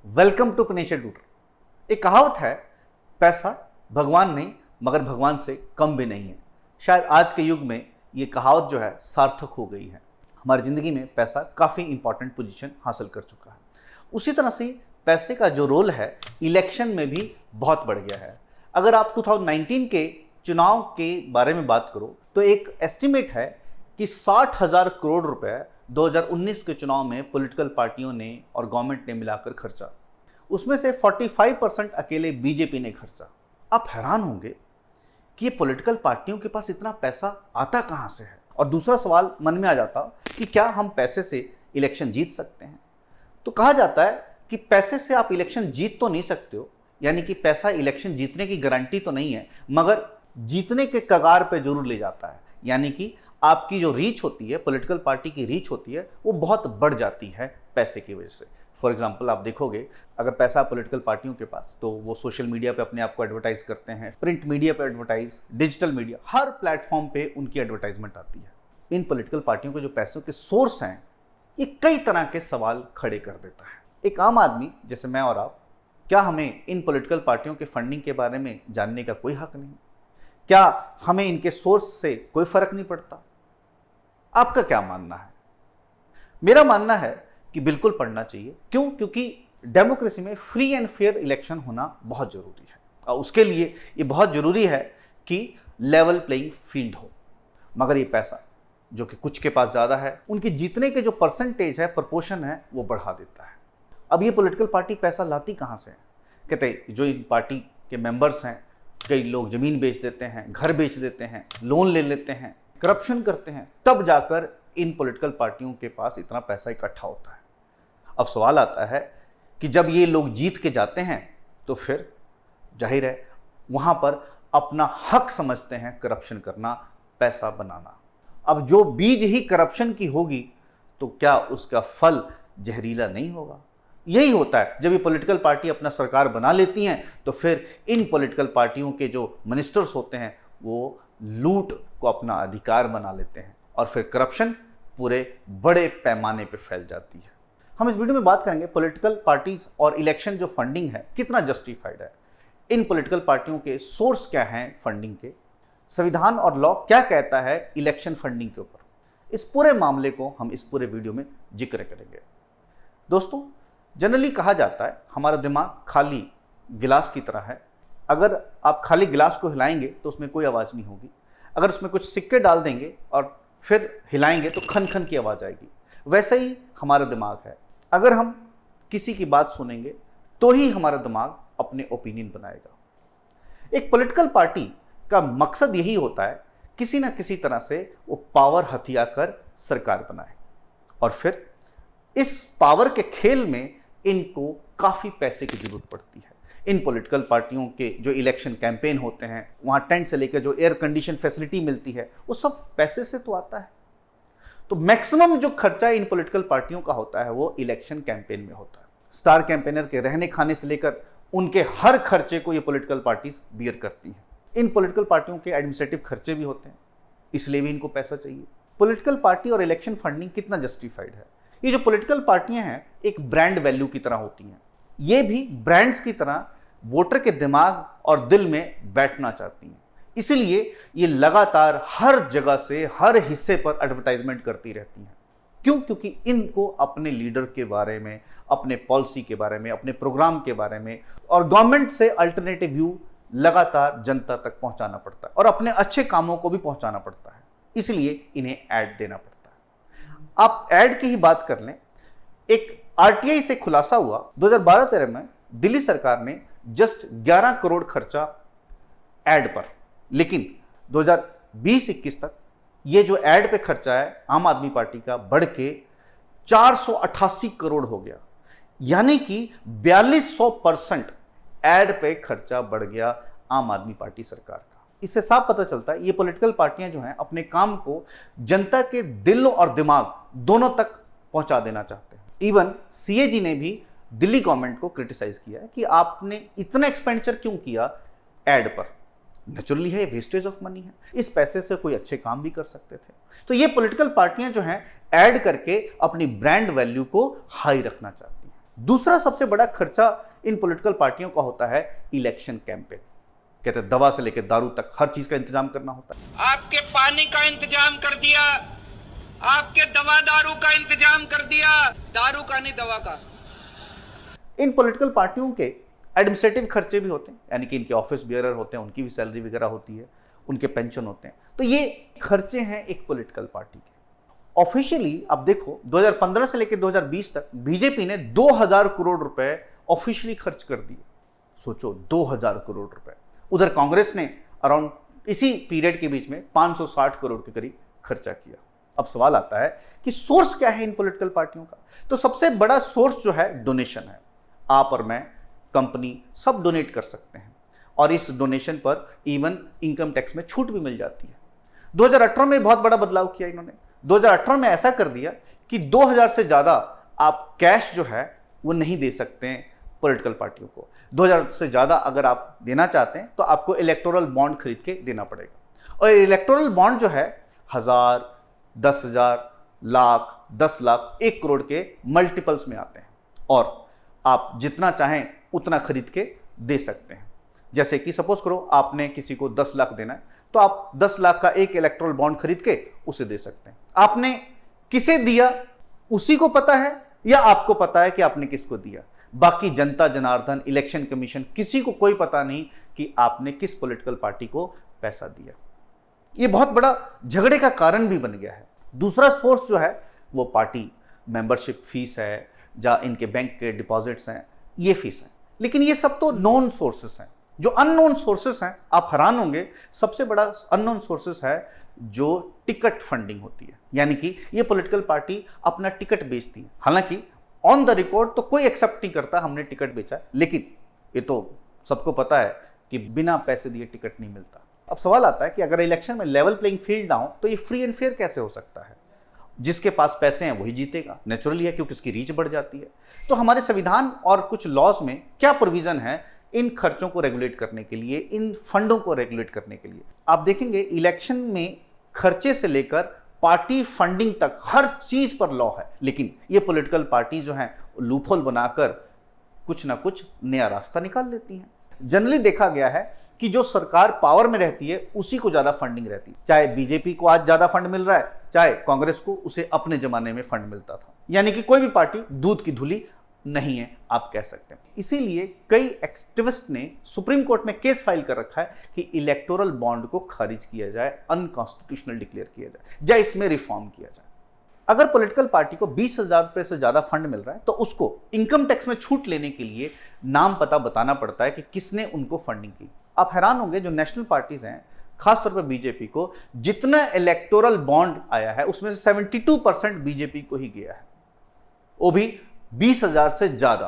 Welcome to फिनेशियर tutor. एक कहावत है, पैसा भगवान नहीं मगर भगवान से कम भी नहीं है। शायद आज के युग में ये कहावत जो है सार्थक हो गई है। हमारी ज़िंदगी में पैसा काफ़ी इंपॉर्टेंट पोजीशन हासिल कर चुका है। उसी तरह से पैसे का जो रोल है इलेक्शन में भी बहुत बढ़ गया है। अगर आप 2019 के चुनाव के बारे में बात करो तो एक एस्टिमेट है कि 60,000 करोड़ रुपए 2019 के चुनाव में पॉलिटिकल पार्टियों ने और गवर्नमेंट ने मिलाकर खर्चा। उसमें से 45% अकेले बीजेपी ने खर्चा। आप हैरान होंगे कि ये पॉलिटिकल पार्टियों के पास इतना पैसा आता कहां से है। और दूसरा सवाल मन में आ जाता कि क्या हम पैसे से इलेक्शन जीत सकते हैं। तो कहा जाता है कि पैसे से आप इलेक्शन जीत तो नहीं सकते हो, यानी कि पैसा इलेक्शन जीतने की गारंटी तो नहीं है, मगर जीतने के कगार पे जरूर ले जाता है। यानी कि आपकी जो रीच होती है, पॉलिटिकल पार्टी की रीच होती है, वो बहुत बढ़ जाती है पैसे की वजह से। फॉर एग्जाम्पल आप देखोगे, अगर पैसा पॉलिटिकल पार्टियों के पास, तो वो सोशल मीडिया पे अपने आप को एडवर्टाइज करते हैं, प्रिंट मीडिया पे एडवर्टाइज, डिजिटल मीडिया, हर प्लेटफॉर्म पे उनकी एडवर्टाइजमेंट आती है। इन पॉलिटिकल पार्टियों के जो पैसों के सोर्स हैं, ये कई तरह के सवाल खड़े कर देता है। एक आम आदमी जैसे मैं और आप, क्या हमें इन पॉलिटिकल पार्टियों के फंडिंग के बारे में जानने का कोई हक नहीं? क्या हमें इनके सोर्स से कोई फर्क नहीं पड़ता? आपका क्या मानना है? मेरा मानना है कि बिल्कुल पढ़ना चाहिए। क्यों? क्योंकि डेमोक्रेसी में फ्री एंड फेयर इलेक्शन होना बहुत जरूरी है और उसके लिए ये बहुत जरूरी है कि लेवल प्लेइंग फील्ड हो। मगर ये पैसा जो कि कुछ के पास ज्यादा है, उनकी जीतने के जो परसेंटेज है, प्रपोर्शन है, वो बढ़ा देता है। अब ये पॉलिटिकल पार्टी पैसा लाती कहां से है? कहते जो इन पार्टी के मेंबर्स हैं, कई लोग जमीन बेच देते हैं, घर बेच देते हैं, लोन ले लेते हैं, करप्शन करते हैं, तब जाकर इन पॉलिटिकल पार्टियों के पास इतना पैसा इकट्ठा होता है। अब सवाल आता है कि जब ये लोग जीत के जाते हैं तो फिर जाहिर है वहां पर अपना हक समझते हैं करप्शन करना, पैसा बनाना। अब जो बीज ही करप्शन की होगी तो क्या उसका फल जहरीला नहीं होगा? यही होता है, जब ये पॉलिटिकल पार्टी अपना सरकार बना लेती हैं तो फिर इन पॉलिटिकल पार्टियों के जो मिनिस्टर्स होते हैं वो लूट को अपना अधिकार बना लेते हैं और फिर करप्शन पूरे बड़े पैमाने पे फैल जाती है। हम इस वीडियो में बात करेंगे पॉलिटिकल पार्टीज और इलेक्शन जो फंडिंग है कितना जस्टिफाइड है, इन पॉलिटिकल पार्टियों के सोर्स क्या हैं फंडिंग के, संविधान और लॉ क्या कहता है इलेक्शन फंडिंग के ऊपर। इस पूरे मामले को हम इस पूरे वीडियो में जिक्र करेंगे। दोस्तों, जनरली कहा जाता है हमारा दिमाग खाली गिलास की तरह है। अगर आप खाली गिलास को हिलाएंगे तो उसमें कोई आवाज़ नहीं होगी। अगर उसमें कुछ सिक्के डाल देंगे और फिर हिलाएंगे तो खन खन की आवाज़ आएगी। वैसे ही हमारा दिमाग है। अगर हम किसी की बात सुनेंगे तो ही हमारा दिमाग अपने ओपिनियन बनाएगा। एक पॉलिटिकल पार्टी का मकसद यही होता है किसी ना किसी तरह से वो पावर हथिया कर सरकार बनाए और फिर इस पावर के खेल में इनको काफ़ी पैसे की जरूरत पड़ती है। इन पॉलिटिकल पार्टियों के जो इलेक्शन कैंपेन होते हैं, वहाँ टेंट से लेकर जो एयर कंडीशन फैसिलिटी मिलती है, वो सब पैसे से तो आता है। तो मैक्सिमम जो खर्चा इन पॉलिटिकल पार्टियों का होता है वो इलेक्शन कैंपेन में होता है। स्टार कैंपेनर के रहने खाने से लेकर उनके हर खर्चे को ये पॉलिटिकल पार्टीज बियर करती हैं। इन पॉलिटिकल पार्टियों के एडमिनिस्ट्रेटिव खर्चे भी होते हैं, इसलिए भी इनको पैसा चाहिए। पॉलिटिकल पार्टी और इलेक्शन फंडिंग कितना जस्टिफाइड है? ये जो पॉलिटिकल पार्टियां हैं एक ब्रांड वैल्यू की तरह होती हैं। ये भी ब्रांड्स की तरह वोटर के दिमाग और दिल में बैठना चाहती हैं। इसीलिए ये लगातार हर जगह से हर हिस्से पर एडवर्टाइजमेंट करती रहती हैं। क्यों? क्योंकि इनको अपने लीडर के बारे में, अपने पॉलिसी के बारे में, अपने प्रोग्राम के बारे में और गवर्नमेंट से अल्टरनेटिव व्यू लगातार जनता तक पहुंचाना पड़ता है और अपने अच्छे कामों को भी पहुंचाना पड़ता है। इसलिए इन्हें ऐड देना पड़ता है। आप ऐड की ही बात कर लें, एक आरटीआई से खुलासा हुआ 2012-13 में दिल्ली सरकार ने जस्ट 11 करोड़ खर्चा ऐड पर, लेकिन 2020-21 तक ये जो ऐड पे खर्चा है आम आदमी पार्टी का बढ़ के 488 करोड़ हो गया। यानी कि 4200% ऐड पे खर्चा बढ़ गया आम आदमी पार्टी सरकार का। इससे साफ पता चलता है ये पॉलिटिकल पार्टियां जो हैं अपने काम को जनता के दिल और दिमाग दोनों तक पहुंचा देना चाहते हैं। इवन सीएजी ने भी दिल्ली गवर्नमेंट को क्रिटिसाइज किया है कि आपने इतना एक्सपेंडिचर क्यों किया ऐड पर। नेचुरली है, वेस्टेज ऑफ मनी है, इस पैसे से कोई अच्छे काम भी कर सकते थे। तो ये पॉलिटिकल पार्टियां जो हैं ऐड करके अपनी ब्रांड वैल्यू को हाई रखना चाहती हैं। दूसरा सबसे बड़ा खर्चा इन पॉलिटिकल पार्टियों का होता है इलेक्शन कैंपेन। कहते हैं दवा से लेकर दारू तक हर चीज का इंतजाम करना होता है। आपके पानी का इंतजाम कर दिया, आपके दवा दारू का इंतजाम कर दिया, दारू का नहीं दवा का। इन पॉलिटिकल पार्टियों के एडमिनिस्ट्रेटिव खर्चे भी होते हैं, यानी कि इनके ऑफिस बियरर होते हैं, उनकी भी सैलरी वगैरह होती है, उनके पेंशन होते हैं। तो ये खर्चे हैं एक पॉलिटिकल पार्टी के। ऑफिशियली आप देखो 2015 से लेकर 2020 तक बीजेपी ने 2000 करोड़ रुपए ऑफिशियली खर्च कर दिए। सोचो 2000 करोड़ रुपए। उधर कांग्रेस ने अराउंड इसी पीरियड के बीच में 560 करोड़ के करीब खर्चा किया। अब सवाल आता है कि सोर्स क्या है इन पॉलिटिकल पार्टियों का। तो सबसे बड़ा सोर्स जो है डोनेशन है। आप और मैं, कंपनी सब डोनेट कर सकते हैं और इस डोनेशन पर इवन इनकम टैक्स में छूट भी मिल जाती है। 2018 में बहुत बड़ा बदलाव किया इन्होंने। 2018 में ऐसा कर दिया कि 2000 से ज्यादा आप कैश जो है वो नहीं दे सकते हैं पॉलिटिकल पार्टियों को। 2000 से ज्यादा अगर आप देना चाहते हैं तो आपको इलेक्टोरल बॉन्ड खरीद के देना पड़ेगा। और इलेक्टोरल बॉन्ड जो है 1000, 10,000, लाख, 10 लाख, 1 करोड़ के मल्टीपल्स में आते हैं और आप जितना चाहें उतना खरीद के दे सकते हैं। जैसे कि सपोज करो आपने किसी को 10 लाख देना है तो आप 10 लाख का एक इलेक्टोरल बॉन्ड खरीद के उसे दे सकते हैं। आपने किसे दिया उसी को पता है या आपको पता है कि आपने किसको दिया। बाकी जनता जनार्दन, इलेक्शन कमीशन, किसी को कोई पता नहीं कि आपने किस पॉलिटिकल पार्टी को पैसा दिया। यह बहुत बड़ा झगड़े का कारण भी बन गया है। दूसरा सोर्स जो है वो पार्टी मेंबरशिप फीस है, जहां इनके बैंक के डिपॉजिट्स हैं, ये फीस है। लेकिन ये सब तो नॉन सोर्सेस हैं। जो अननोन सोर्सेस हैं, आप हैरान होंगे, सबसे बड़ा अननोन सोर्सेस है जो टिकट फंडिंग होती है। यानी कि ये पॉलिटिकल पार्टी अपना टिकट बेचती है। हालांकि ऑन द रिकॉर्ड तो कोई एक्सेप्ट नहीं करता हमने टिकट बेचा है, लेकिन ये तो सबको पता है कि बिना पैसे दिए टिकट नहीं मिलता। अब सवाल आता है कि अगर इलेक्शन में लेवल प्लेइंग फील्ड ना हो तो ये फ्री एंड फेयर कैसे हो सकता है। जिसके पास पैसे हैं वही जीतेगा, नेचुरली है, क्योंकि उसकी रीच बढ़ जाती है। तो हमारे संविधान और कुछ लॉज में क्या प्रोविजन है इन खर्चों को रेगुलेट करने के लिए, इन फंडों को रेगुलेट करने के लिए। आप देखेंगे इलेक्शन में खर्चे से लेकर पार्टी फंडिंग तक हर चीज पर लॉ है, लेकिन ये पॉलिटिकल पार्टी जो है लूपहोल बनाकर कुछ ना कुछ नया रास्ता निकाल लेती हैं। जनरली देखा गया है कि जो सरकार पावर में रहती है उसी को ज्यादा फंडिंग रहती है। चाहे बीजेपी को आज ज्यादा फंड मिल रहा है, चाहे कांग्रेस को उसे अपने जमाने में फंड मिलता था। यानी कि कोई भी पार्टी दूध की धुली नहीं है, आप कह सकते हैं। इसीलिए कई एक्टिविस्ट ने सुप्रीम कोर्ट में केस फाइल कर रखा है कि इलेक्टोरल बॉन्ड को खारिज किया जाए, अनकॉन्स्टिट्यूशनल डिक्लेयर किया जाए या इसमें रिफॉर्म किया जाए। अगर पॉलिटिकल पार्टी को 20,000 रुपए से ज्यादा फंड मिल रहा है तो उसको इनकम टैक्स में छूट लेने के लिए नाम पता बताना पड़ता है कि किसने उनको फंडिंग की। आप हैरान होंगे, जो नेशनल पार्टीज हैं, खासतौर पर बीजेपी को जितना इलेक्टोरल बॉन्ड आया है उसमें से 72% बीजेपी को ही गया है, वो भी 20,000 से ज्यादा।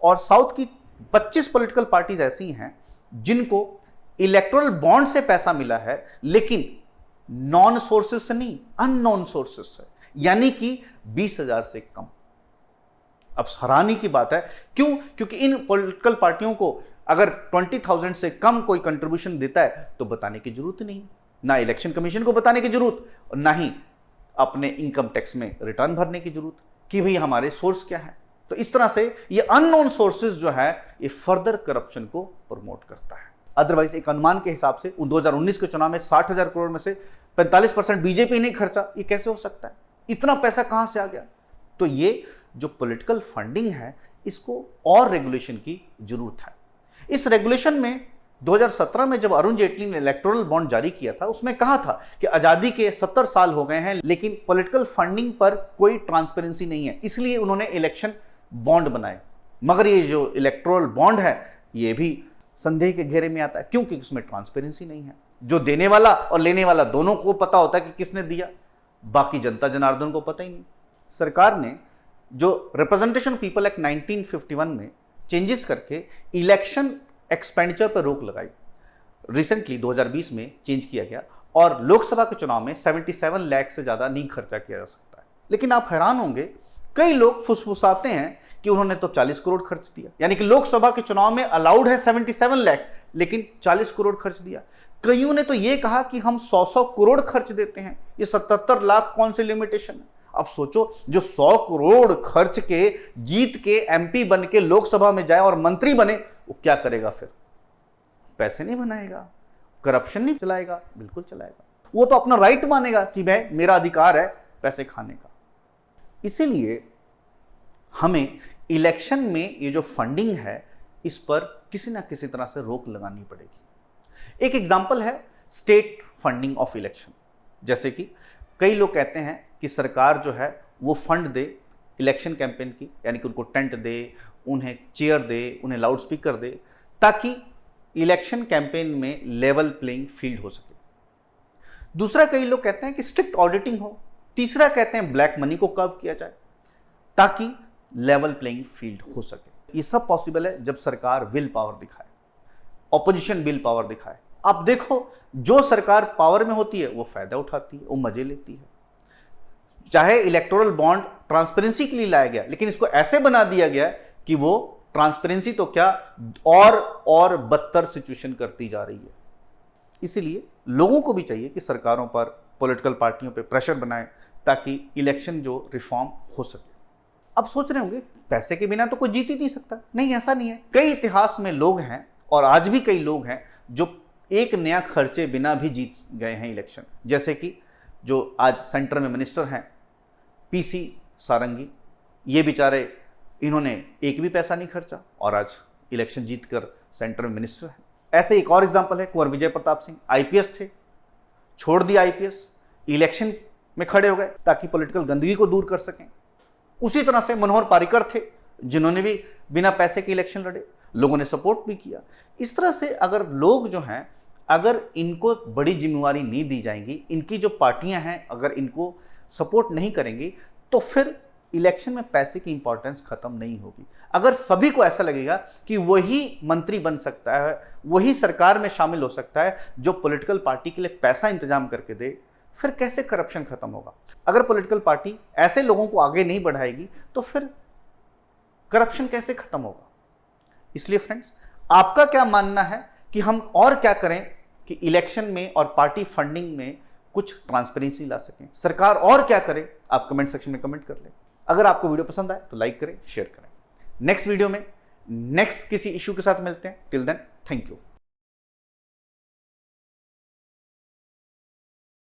और साउथ की 25 पॉलिटिकल पार्टीज ऐसी हैं जिनको इलेक्टोरल बॉन्ड से पैसा मिला है, लेकिन नॉन सोर्सेस से नहीं, अननोन सोर्सेस से, यानी कि 20,000 से कम। अब हैरानी की बात है, क्यों? क्योंकि इन पॉलिटिकल पार्टियों को अगर 20,000 से कम कोई कंट्रीब्यूशन देता है तो बताने की जरूरत नहीं, ना इलेक्शन कमीशन को बताने की जरूरत, और ना ही अपने इनकम टैक्स में रिटर्न भरने की जरूरत कि भाई हमारे सोर्स क्या है। तो इस तरह से ये अननोन सोर्सेज जो है ये फर्दर करप्शन को प्रमोट करता है। अदरवाइज एक अनुमान के हिसाब से 2019 के चुनाव में 60,000 करोड़ में से 45% बीजेपी ने खर्चा। ये कैसे हो सकता है? इतना पैसा कहां से आ गया? तो ये जो पॉलिटिकल फंडिंग है इसको और रेगुलेशन की जरूरत है। इस रेगुलेशन में 2017 में जब अरुण जेटली ने इलेक्टोरल बॉन्ड जारी किया था उसमें कहा था कि आजादी के 70 साल हो गए हैं लेकिन पॉलिटिकल फंडिंग पर कोई ट्रांसपेरेंसी नहीं है, इसलिए उन्होंने इलेक्शन बॉन्ड बनाए। मगर ये जो इलेक्टोरल बॉन्ड है ये भी संदेह के घेरे में आता है, क्योंकि उसमें ट्रांसपेरेंसी नहीं है। जो देने वाला और लेने वाला दोनों को पता होता है कि किसने दिया, बाकी जनता जनार्दन को पता ही नहीं। सरकार ने जो रिप्रेजेंटेशन पीपल एक्ट 1951 में चेंजेस करके इलेक्शन एक्सपेंडिचर पर रोक लगाई। रिसेंटली 2020 में चेंज किया गया और लोकसभा के चुनाव में 77 लाख से ज्यादा नहीं खर्चा किया जा सकता है। लेकिन आप हैरान होंगे, कई लोग फुसफुसाते हैं कि उन्होंने तो 40 करोड़ खर्च दिया, यानी कि लोकसभा के चुनाव में अलाउड है 77 लाख लेकिन 40 करोड़ खर्च दिया। कईयों ने तो यह कहा कि हम 100 करोड़ खर्च देते हैं, ये 77 लाख कौन सी लिमिटेशन है? अब सोचो, जो 100 करोड़ खर्च के जीत के एमपी बन के लोकसभा में जाए और मंत्री बने, वो क्या करेगा फिर? पैसे नहीं बनाएगा, करप्शन नहीं चलाएगा, बिल्कुल चलाएगा। वो तो अपना राइट मानेगा कि मेरा अधिकार है पैसे खाने का। इसीलिए हमें इलेक्शन में ये जो फंडिंग है, इस पर किसी ना किसी तरह से रोक लगानी पड़ेगी। एक एग्जांपल है स्टेट फंडिंग ऑफ इलेक्शन। जैसे कि कई लोग कहते हैं कि सरकार जो है वो फंड दे इलेक्शन कैंपेन की, यानी कि उनको टेंट दे, उन्हें चेयर दे, उन्हें लाउड स्पीकर दे, ताकि इलेक्शन कैंपेन में लेवल प्लेइंग फील्ड हो सके। दूसरा, कई लोग कहते हैं कि स्ट्रिक्ट ऑडिटिंग हो। तीसरा, कहते हैं ब्लैक मनी को कर्व किया जाए ताकि लेवल प्लेइंग फील्ड हो सके। ये सब पॉसिबल है जब सरकार विल पावर दिखाए, ऑपोजिशन विल पावर दिखाए। आप देखो, जो सरकार पावर में होती है वो फायदा उठाती है, वो मजे लेती है। चाहे इलेक्टोरल बॉन्ड ट्रांसपेरेंसी के लिए लाया गया, लेकिन इसको ऐसे बना दिया गया कि वो ट्रांसपेरेंसी तो क्या और बदतर सिचुएशन करती जा रही है। इसीलिए लोगों को भी चाहिए कि सरकारों पर, पॉलिटिकल पार्टियों पर प्रेशर बनाए ताकि इलेक्शन जो रिफॉर्म हो सके। अब सोच रहे होंगे, पैसे के बिना तो कोई जीत ही नहीं सकता। नहीं, ऐसा नहीं है। कई इतिहास में लोग हैं और आज भी कई लोग हैं जो एक नया खर्चे बिना भी जीत गए हैं इलेक्शन। जैसे कि जो आज सेंटर में मिनिस्टर हैं, पीसी सारंगी, ये बेचारे, इन्होंने एक भी पैसा नहीं खर्चा और आज इलेक्शन जीतकर सेंटर में मिनिस्टर हैं। ऐसे एक और एग्जांपल है कुंवर विजय प्रताप सिंह, आईपीएस थे, छोड़ दिया आईपीएस, इलेक्शन में खड़े हो गए ताकि पॉलिटिकल गंदगी को दूर कर सकें। उसी तरह से मनोहर पारिकर थे, जिन्होंने भी बिना पैसे के इलेक्शन लड़े, लोगों ने सपोर्ट भी किया। इस तरह से अगर लोग जो हैं, अगर इनको बड़ी जिम्मेवारी नहीं दी जाएगी, इनकी जो पार्टियां हैं अगर इनको सपोर्ट नहीं करेंगी, तो फिर इलेक्शन में पैसे की इंपॉर्टेंस खत्म नहीं होगी। अगर सभी को ऐसा लगेगा कि वही मंत्री बन सकता है, वही सरकार में शामिल हो सकता है जो पॉलिटिकल पार्टी के लिए पैसा इंतजाम करके दे, फिर कैसे करप्शन खत्म होगा? अगर पॉलिटिकल पार्टी ऐसे लोगों को आगे नहीं बढ़ाएगी तो फिर करप्शन कैसे खत्म होगा? इसलिए फ्रेंड्स, आपका क्या मानना है कि हम और क्या करें कि इलेक्शन में और पार्टी फंडिंग में कुछ ट्रांसपेरेंसी ला सकें? सरकार और क्या करे? आप कमेंट सेक्शन में कमेंट कर लें। अगर आपको वीडियो पसंद आए तो लाइक करें, शेयर करें। नेक्स्ट वीडियो में नेक्स्ट किसी इशू के साथ मिलते हैं। Till then, thank you.